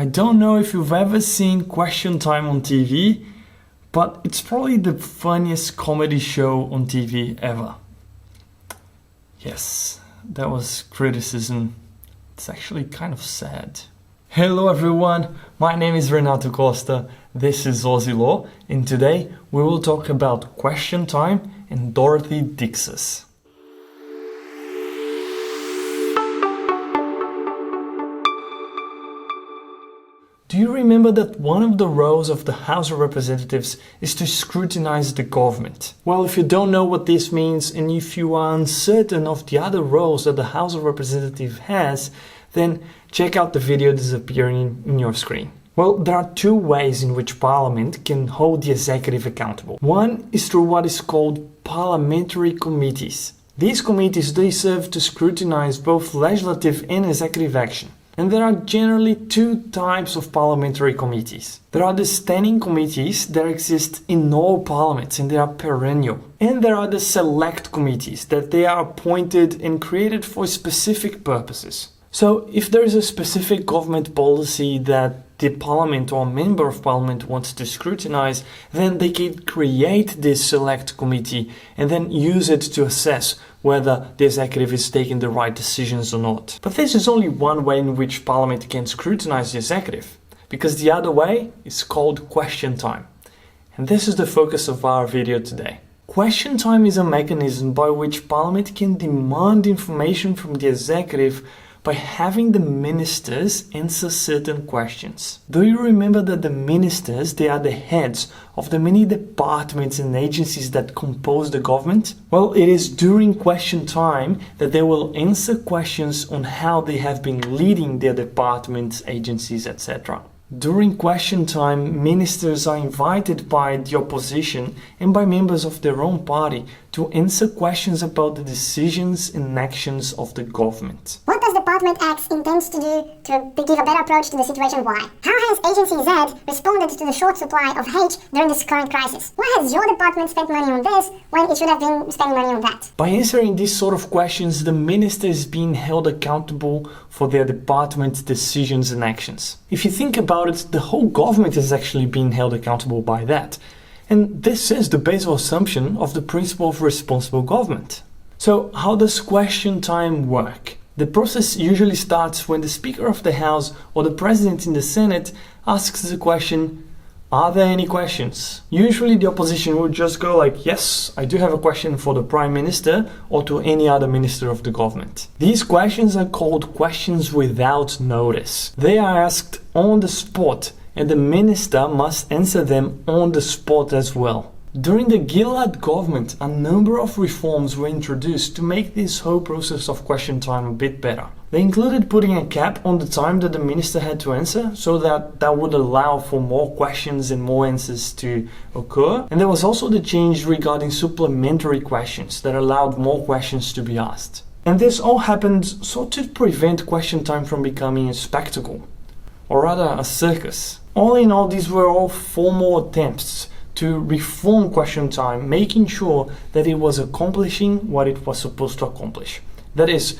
I don't know if you've ever seen Question Time on TV, but it's probably the funniest comedy show on TV ever. Yes, that was criticism. It's actually kind of sad. Hello everyone, my name is Renato Costa, this is Aussie Law, and today we will talk about Question Time and Dorothy Dixers. Do you remember that one of the roles of the House of Representatives is to scrutinize the government? Well, if you don't know what this means and if you are uncertain of the other roles that the House of Representatives has, then check out the video disappearing in your screen. Well, there are two ways in which Parliament can hold the executive accountable. One is through what is called parliamentary committees. These committees, they serve to scrutinize both legislative and executive action. And there are generally two types of parliamentary committees. There are the standing committees that exist in all parliaments and they are perennial. And there are the select committees that they are appointed and created for specific purposes. So if there is a specific government policy that the parliament or a member of parliament wants to scrutinize, then they can create this select committee and then use it to assess whether the executive is taking the right decisions or not. But this is only one way in which parliament can scrutinize the executive, because the other way is called question time. And this is the focus of our video today. Question time is a mechanism by which parliament can demand information from the executive by having the ministers answer certain questions. Do you remember that the ministers, they are the heads of the many departments and agencies that compose the government? Well, it is during question time that they will answer questions on how they have been leading their departments, agencies, etc. During question time, ministers are invited by the opposition and by members of their own party to answer questions about the decisions and actions of the government. What does Department X intend to do to give a better approach to the situation Y? How has Agency Z responded to the short supply of H during this current crisis? Why has your department spent money on this when it should have been spending money on that? By answering these sort of questions, the minister is being held accountable for their department's decisions and actions. If you think about it, the whole government is actually being held accountable by that. And this is the basic assumption of the principle of responsible government. So how does question time work? The process usually starts when the Speaker of the House or the President in the Senate asks the question, are there any questions? Usually the opposition would just go like, yes, I do have a question for the Prime Minister or to any other minister of the government. These questions are called questions without notice. They are asked on the spot and the minister must answer them on the spot as well. During the Gillard government, a number of reforms were introduced to make this whole process of question time a bit better. They included putting a cap on the time that the minister had to answer, so that would allow for more questions and more answers to occur. And there was also the change regarding supplementary questions that allowed more questions to be asked. And this all happened so to prevent question time from becoming a spectacle, or rather a circus. All in all, these were all formal attempts to reform question time, making sure that it was accomplishing what it was supposed to accomplish. That is,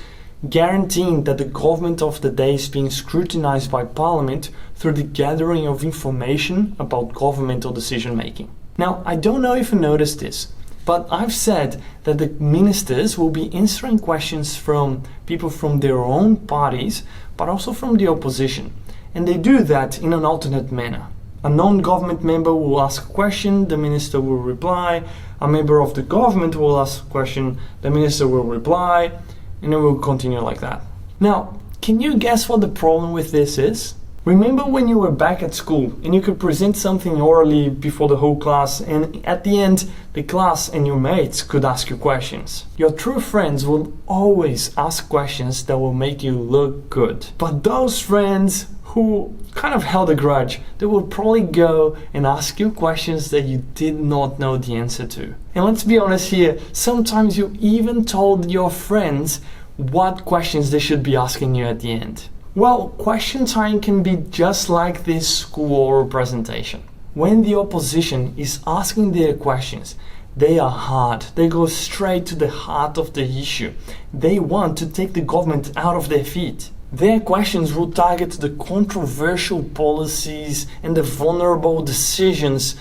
guaranteeing that the government of the day is being scrutinized by Parliament through the gathering of information about governmental decision making. Now, I don't know if you noticed this, but I've said that the ministers will be answering questions from people from their own parties, but also from the opposition. And they do that in an alternate manner. A non-government member will ask a question, the minister will reply. A member of the government will ask a question, the minister will reply, and it will continue like that. Now, can you guess what the problem with this is? Remember when you were back at school and you could present something orally before the whole class, and at the end, the class and your mates could ask you questions. Your true friends will always ask questions that will make you look good. But those friends who kind of held a grudge, they would probably go and ask you questions that you did not know the answer to. And let's be honest here, sometimes you even told your friends what questions they should be asking you at the end. Well, question time can be just like this school oral presentation. When the opposition is asking their questions, they are hard. They go straight to the heart of the issue. They want to take the government out of their feet. Their questions will target the controversial policies and the vulnerable decisions.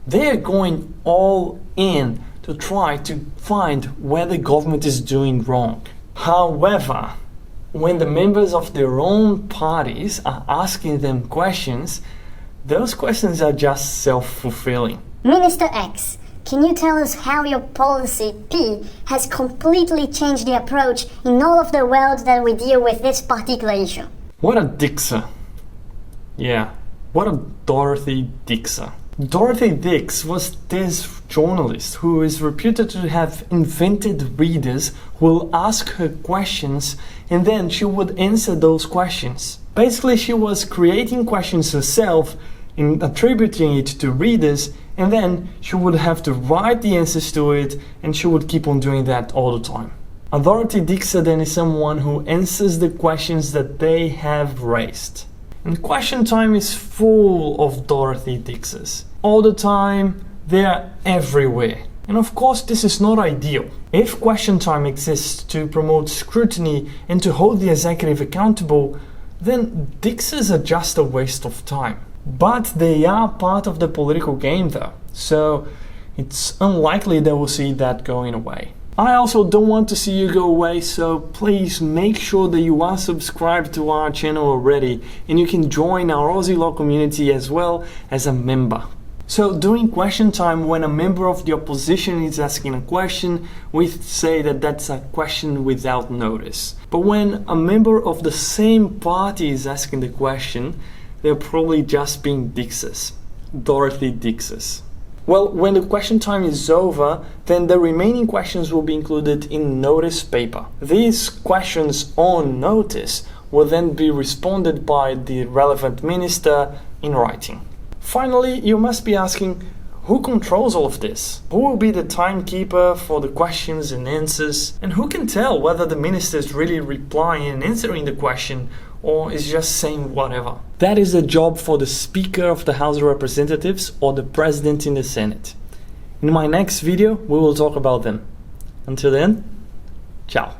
They're going all in to try to find where the government is doing wrong. However, when the members of their own parties are asking them questions, those questions are just self-fulfilling. Minister X, can you tell us how your policy P has completely changed the approach in all of the world that we deal with this particular issue? What a Dixer. Yeah, what a Dorothy Dixer. Dorothy Dix was this journalist who is reputed to have invented readers who will ask her questions and then she would answer those questions. Basically, she was creating questions herself and attributing it to readers, and then she would have to write the answers to it, and she would keep on doing that all the time. A Dorothy Dixer then is someone who answers the questions that they have raised. And Question Time is full of Dorothy Dixers. All the time, they are everywhere. And of course, this is not ideal. If Question Time exists to promote scrutiny and to hold the executive accountable, then Dixers are just a waste of time. But they are part of the political game though, so it's unlikely that we'll see that going away. I also don't want to see you go away, so please make sure that you are subscribed to our channel already and you can join our Aussie law community as well as a member. So during Question Time, when a member of the opposition is asking a question, we say that that's a question without notice. But when a member of the same party is asking the question, they're probably just being Dixers, Dorothy Dixers. Well, when the Question Time is over, then the remaining questions will be included in notice paper. These questions on notice will then be responded by the relevant minister in writing. Finally, you must be asking, who controls all of this? Who will be the timekeeper for the questions and answers? And who can tell whether the minister is really replying and answering the question or is just saying whatever? That is a job for the Speaker of the House of Representatives or the President in the Senate. In my next video, we will talk about them. Until then, ciao.